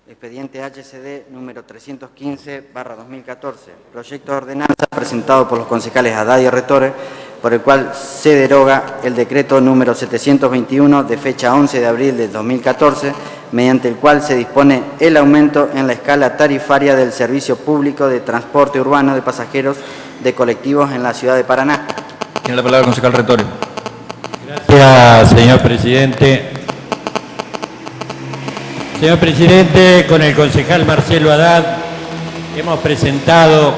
Expediente HCD número 315/2014, proyecto de ordenanza presentado por los concejales Haddad y Retore, por el cual se deroga el decreto número 721 de fecha 11 de abril del 2014, mediante el cual se dispone el aumento en la escala tarifaria del servicio público de transporte urbano de pasajeros de colectivos en la ciudad de Paraná. Tiene la palabra el concejal Retore. Gracias, señor presidente. Señor presidente, con el concejal Marcelo Haddad hemos presentado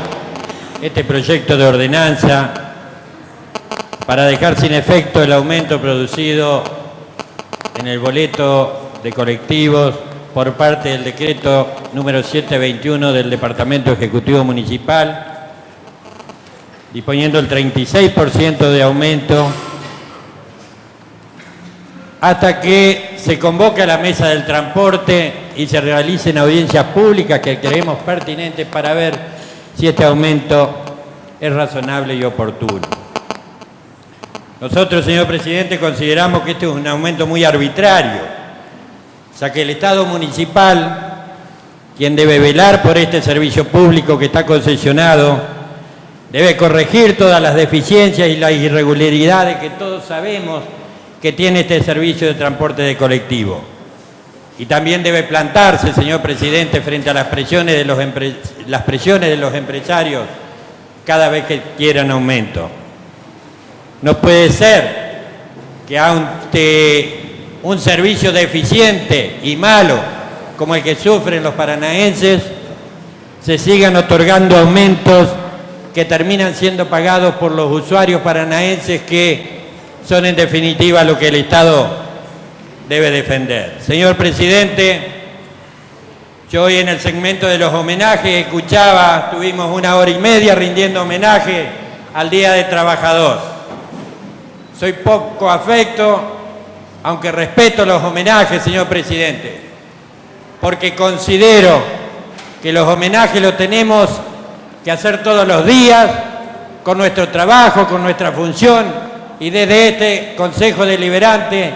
este proyecto de ordenanza para dejar sin efecto el aumento producido en el boleto de colectivos por parte del decreto número 721 del Departamento Ejecutivo Municipal, disponiendo el 36% de aumento hasta que se convoque a la mesa del transporte y se realicen audiencias públicas que creemos pertinentes para ver si este aumento es razonable y oportuno. Nosotros, señor presidente, consideramos que este es un aumento muy arbitrario, ya que el Estado municipal, quien debe velar por este servicio público que está concesionado, debe corregir todas las deficiencias y las irregularidades que todos sabemos que tiene este servicio de transporte de colectivo. Y también debe plantarse, señor presidente, frente a las presiones de los empresarios cada vez que quieran aumento. No puede ser que ante un servicio deficiente y malo como el que sufren los paranaenses, se sigan otorgando aumentos que terminan siendo pagados por los usuarios paranaenses, que son en definitiva lo que el Estado debe defender. Señor presidente, yo hoy en el segmento de los homenajes escuchaba, tuvimos 1 hora y media rindiendo homenaje al Día del Trabajador. Soy poco afecto, aunque respeto los homenajes, señor presidente, porque considero que los homenajes los tenemos que hacer todos los días, con nuestro trabajo, con nuestra función, y desde este Consejo Deliberante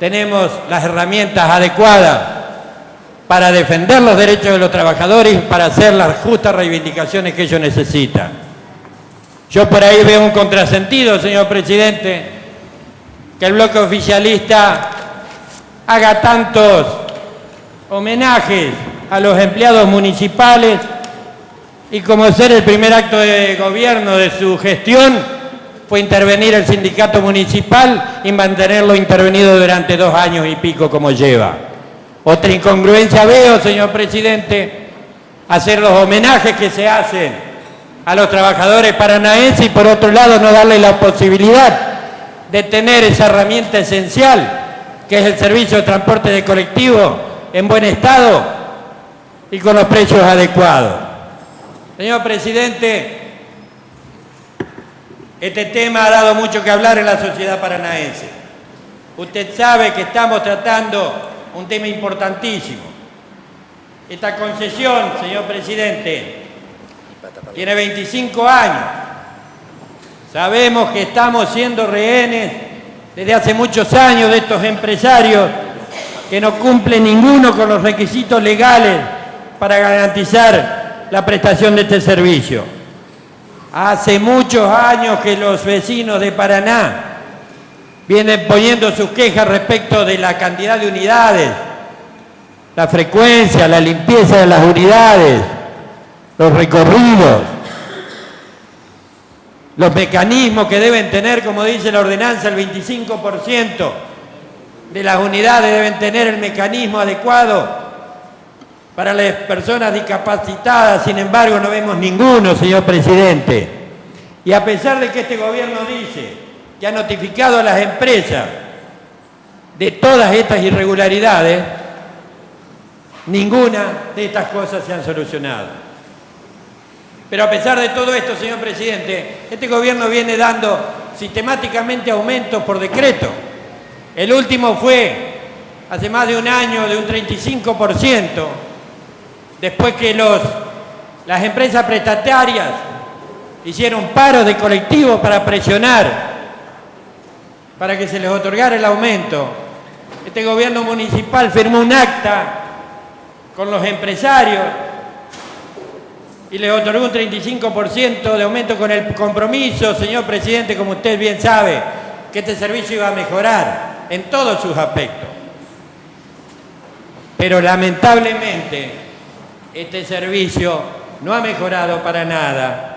tenemos las herramientas adecuadas para defender los derechos de los trabajadores y para hacer las justas reivindicaciones que ellos necesitan. Yo por ahí veo un contrasentido, señor presidente, que el bloque oficialista haga tantos homenajes a los empleados municipales y, como ser el primer acto de gobierno de su gestión, fue intervenir el sindicato municipal y mantenerlo intervenido durante 2 años y pico como lleva. Otra incongruencia veo, señor presidente, hacer los homenajes que se hacen a los trabajadores paranaenses y por otro lado no darle la posibilidad de tener esa herramienta esencial que es el servicio de transporte de colectivo en buen estado y con los precios adecuados. Señor presidente, este tema ha dado mucho que hablar en la sociedad paranaense. Usted sabe que estamos tratando un tema importantísimo. Esta concesión, señor presidente, tiene 25 años. Sabemos que estamos siendo rehenes desde hace muchos años de estos empresarios que no cumplen ninguno con los requisitos legales para garantizar la prestación de este servicio. Hace muchos años que los vecinos de Paraná vienen poniendo sus quejas respecto de la cantidad de unidades, la frecuencia, la limpieza de las unidades, los recorridos, los mecanismos que deben tener, como dice la ordenanza, el 25% de las unidades deben tener el mecanismo adecuado para las personas discapacitadas. Sin embargo, no vemos ninguno, señor presidente. Y a pesar de que este gobierno dice que ha notificado a las empresas de todas estas irregularidades, ninguna de estas cosas se han solucionado. Pero a pesar de todo esto, señor presidente, este gobierno viene dando sistemáticamente aumentos por decreto. El último fue hace más de 1 año de un 35%, después que las empresas prestatarias hicieron paros de colectivos para presionar para que se les otorgara el aumento. Este gobierno municipal firmó un acta con los empresarios y les otorgó un 35% de aumento con el compromiso, señor presidente, como usted bien sabe, que este servicio iba a mejorar en todos sus aspectos. Pero lamentablemente este servicio no ha mejorado para nada.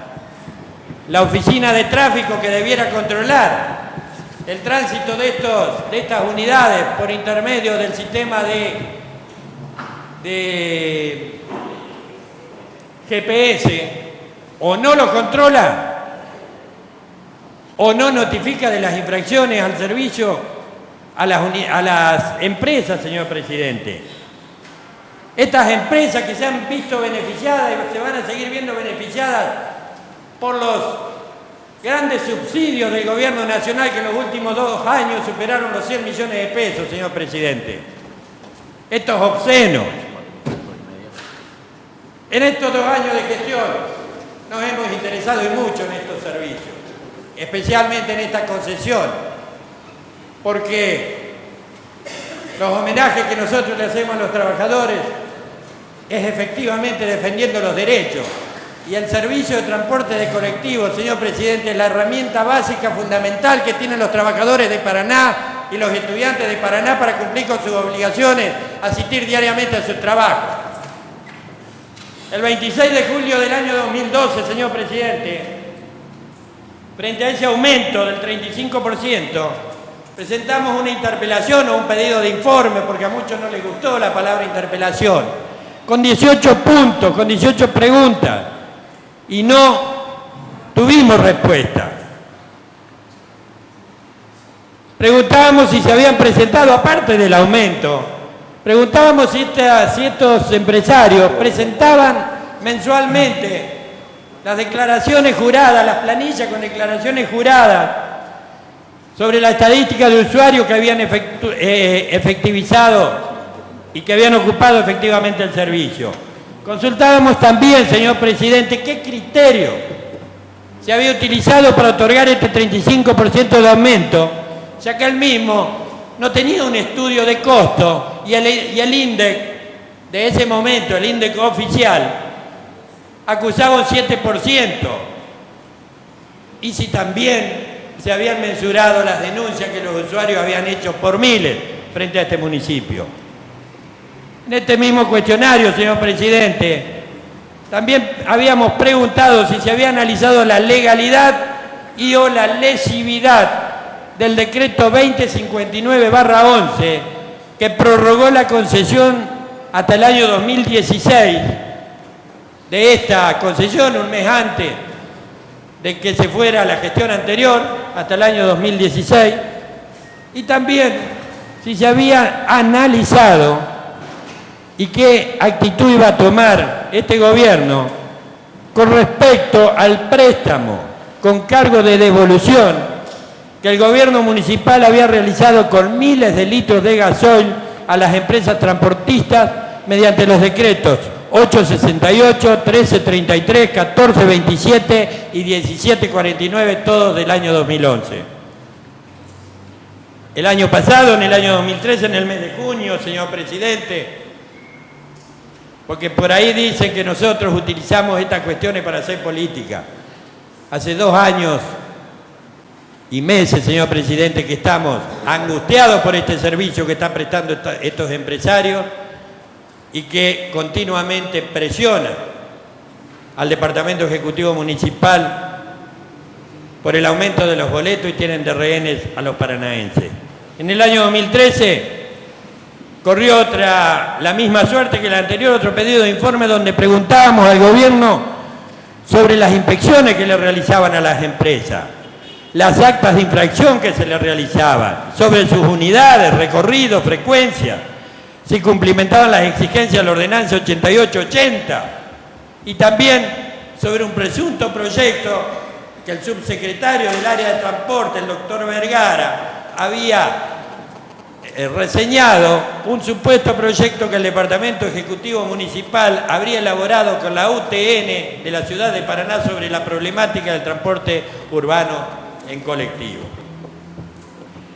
La oficina de tráfico que debiera controlar el tránsito de estas unidades por intermedio del sistema de GPS, o no lo controla o no notifica de las infracciones al servicio a las empresas, señor presidente. Estas empresas que se han visto beneficiadas y se van a seguir viendo beneficiadas por los grandes subsidios del gobierno nacional que en los últimos 2 años superaron los 100 millones de pesos, señor presidente. Esto es obsceno. En estos 2 años de gestión nos hemos interesado y mucho en estos servicios, especialmente en esta concesión, porque los homenajes que nosotros le hacemos a los trabajadores es efectivamente defendiendo los derechos. Y el servicio de transporte de colectivos, señor presidente, es la herramienta básica, fundamental que tienen los trabajadores de Paraná y los estudiantes de Paraná para cumplir con sus obligaciones, asistir diariamente a sus trabajos. El 26 de julio del año 2012, señor presidente, frente a ese aumento del 35%, presentamos una interpelación o un pedido de informe, porque a muchos no les gustó la palabra interpelación, con 18 puntos, con 18 preguntas, y no tuvimos respuesta. Preguntábamos si se habían presentado, aparte del aumento, preguntábamos si estos empresarios presentaban mensualmente las declaraciones juradas, las planillas con declaraciones juradas sobre la estadística de usuarios que habían efectivizado y que habían ocupado efectivamente el servicio. Consultábamos también, señor presidente, qué criterio se había utilizado para otorgar este 35% de aumento, ya que él mismo no tenía un estudio de costo y el INDEC de ese momento, el INDEC oficial, acusaba un 7%. Y si también se habían mensurado las denuncias que los usuarios habían hecho por miles frente a este municipio. En este mismo cuestionario, señor presidente, también habíamos preguntado si se había analizado la legalidad y o la lesividad del decreto 2059/11 que prorrogó la concesión hasta el año 2016 de esta concesión, un mes antes de que se fuera la gestión anterior, hasta el año 2016, y también si se había analizado y qué actitud iba a tomar este gobierno con respecto al préstamo con cargo de devolución que el gobierno municipal había realizado con miles de litros de gasoil a las empresas transportistas mediante los decretos 868, 1333, 1427 y 1749, todos del año 2011. El año pasado, en el año 2013, en el mes de junio, señor presidente, porque por ahí dicen que nosotros utilizamos estas cuestiones para hacer política. Hace 2 años y meses, señor presidente, que estamos angustiados por este servicio que están prestando estos empresarios y que continuamente presionan al Departamento Ejecutivo Municipal por el aumento de los boletos y tienen de rehenes a los paranaenses. En el año 2013 corrió la misma suerte que el anterior, otro pedido de informe donde preguntábamos al gobierno sobre las inspecciones que le realizaban a las empresas, las actas de infracción que se le realizaban, sobre sus unidades, recorridos, frecuencia, si cumplimentaban las exigencias de la ordenanza 8880, y también sobre un presunto proyecto que el subsecretario del área de transporte, el doctor Vergara, había reseñado, un supuesto proyecto que el Departamento Ejecutivo Municipal habría elaborado con la UTN de la ciudad de Paraná sobre la problemática del transporte urbano en colectivo.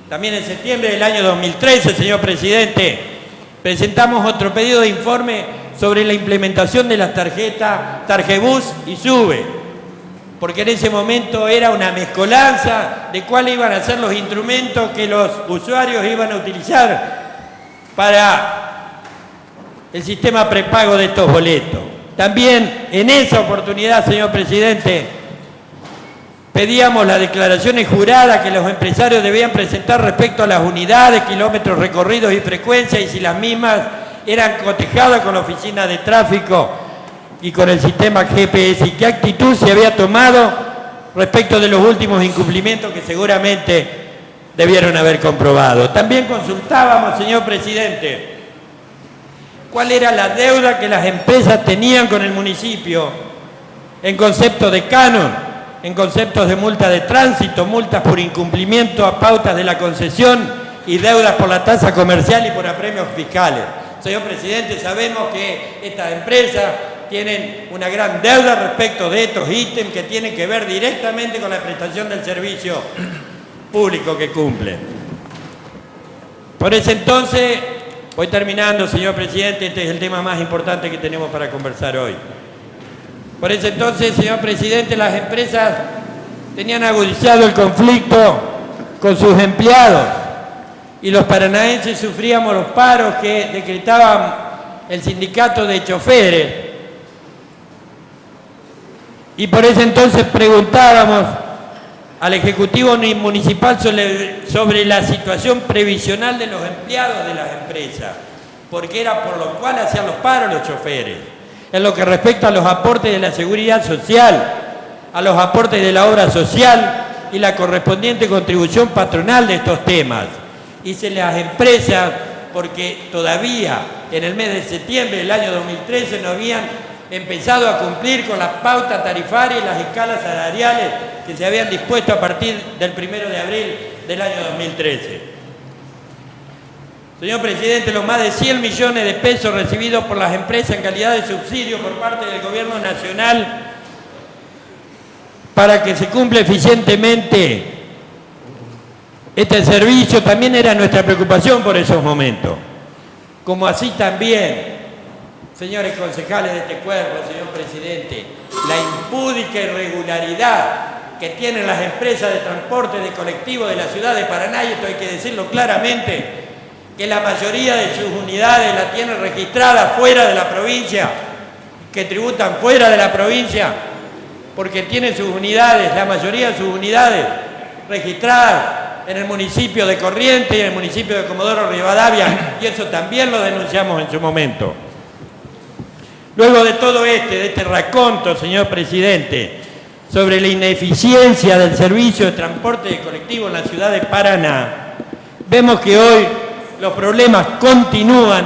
También en septiembre del año 2013, señor presidente, presentamos otro pedido de informe sobre la implementación de las tarjetas Tarjebus y Sube, porque en ese momento era una mezcolanza de cuáles iban a ser los instrumentos que los usuarios iban a utilizar para el sistema prepago de estos boletos. También en esa oportunidad, señor presidente, pedíamos las declaraciones juradas que los empresarios debían presentar respecto a las unidades, kilómetros recorridos y frecuencia, y si las mismas eran cotejadas con la oficina de tráfico y con el sistema GPS, y qué actitud se había tomado respecto de los últimos incumplimientos que seguramente debieron haber comprobado. También consultábamos, señor presidente, cuál era la deuda que las empresas tenían con el municipio en concepto de canon, en conceptos de multa de tránsito, multas por incumplimiento a pautas de la concesión y deudas por la tasa comercial y por apremios fiscales. Señor presidente, sabemos que estas empresas tienen una gran deuda respecto de estos ítems que tienen que ver directamente con la prestación del servicio público que cumplen. Por ese entonces, voy terminando, señor presidente, este es el tema más importante que tenemos para conversar hoy. Por ese entonces, señor presidente, las empresas tenían agudizado el conflicto con sus empleados y los paranaenses sufríamos los paros que decretaban el sindicato de choferes. Y por ese entonces preguntábamos al Ejecutivo Municipal sobre la situación previsional de los empleados de las empresas, porque era por lo cual hacían los paros los choferes. En lo que respecta a los aportes de la seguridad social, a los aportes de la obra social y la correspondiente contribución patronal de estos temas. Y se las empresas, porque todavía en el mes de septiembre del año 2013 no habían empezado a cumplir con las pautas tarifarias y las escalas salariales que se habían dispuesto a partir del 1 de abril del año 2013. Señor presidente, los más de 100 millones de pesos recibidos por las empresas en calidad de subsidio por parte del gobierno nacional para que se cumpla eficientemente este servicio también era nuestra preocupación por esos momentos. Como así también, señores concejales de este cuerpo, señor presidente, la impúdica irregularidad que tienen las empresas de transporte de colectivos de la ciudad de Paraná, y esto hay que decirlo claramente, que la mayoría de sus unidades la tienen registrada fuera de la provincia, que tributan fuera de la provincia, porque tienen sus unidades, la mayoría de sus unidades registradas en el municipio de Corrientes y en el municipio de Comodoro Rivadavia, y eso también lo denunciamos en su momento. Luego de todo de este raconto, señor presidente, sobre la ineficiencia del servicio de transporte de colectivo en la ciudad de Paraná, vemos que hoy los problemas continúan,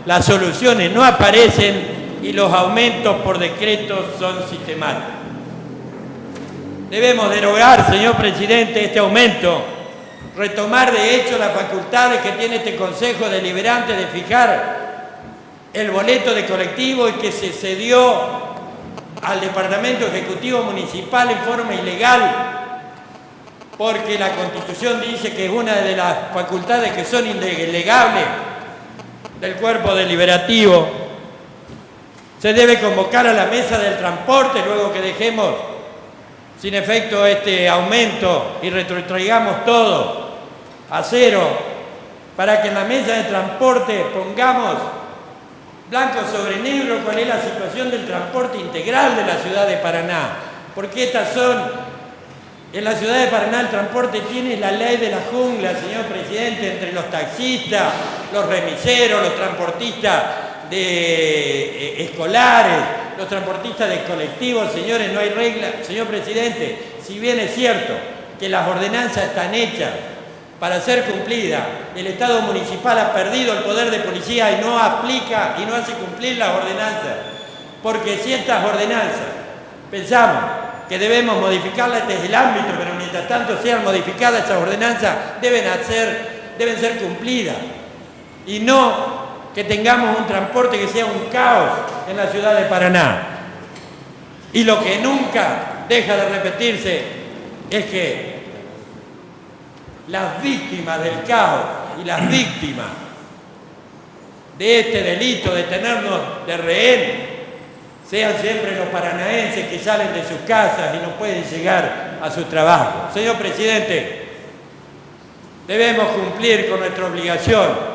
las soluciones no aparecen y los aumentos por decreto son sistemáticos. Debemos derogar, señor presidente, este aumento, retomar de hecho las facultades que tiene este Consejo Deliberante de fijar el boleto de colectivo y que se cedió al Departamento Ejecutivo Municipal en forma ilegal, porque la Constitución dice que es una de las facultades que son indelegables del cuerpo deliberativo. Se debe convocar a la mesa del transporte luego que dejemos sin efecto este aumento y retrotraigamos todo a cero, para que en la mesa de transporte pongamos blanco sobre negro cuál es la situación del transporte integral de la ciudad de Paraná, porque en la ciudad de Paraná el transporte tiene la ley de la jungla, señor presidente, entre los taxistas, los remiseros, los transportistas escolares, los transportistas de colectivos. Señores, no hay regla. Señor presidente, si bien es cierto que las ordenanzas están hechas para ser cumplidas, el Estado municipal ha perdido el poder de policía y no aplica y no hace cumplir las ordenanzas, porque si estas ordenanzas pensamos que debemos modificarlas, este es el ámbito, pero mientras tanto sean modificadas esas ordenanzas deben ser cumplidas, y no que tengamos un transporte que sea un caos en la ciudad de Paraná. Y lo que nunca deja de repetirse es que las víctimas del caos y las víctimas de este delito de tenernos de rehén sean siempre los paranaenses que salen de sus casas y no pueden llegar a su trabajo. Señor presidente, debemos cumplir con nuestra obligación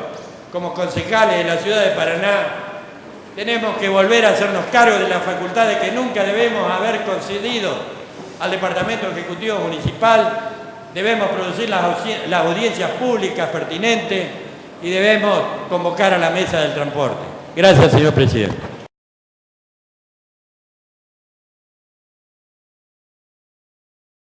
como concejales de la ciudad de Paraná. Tenemos que volver a hacernos cargo de las facultades que nunca debemos haber concedido al Departamento Ejecutivo Municipal. Debemos producir las audiencias públicas pertinentes y debemos convocar a la mesa del transporte. Gracias, señor presidente.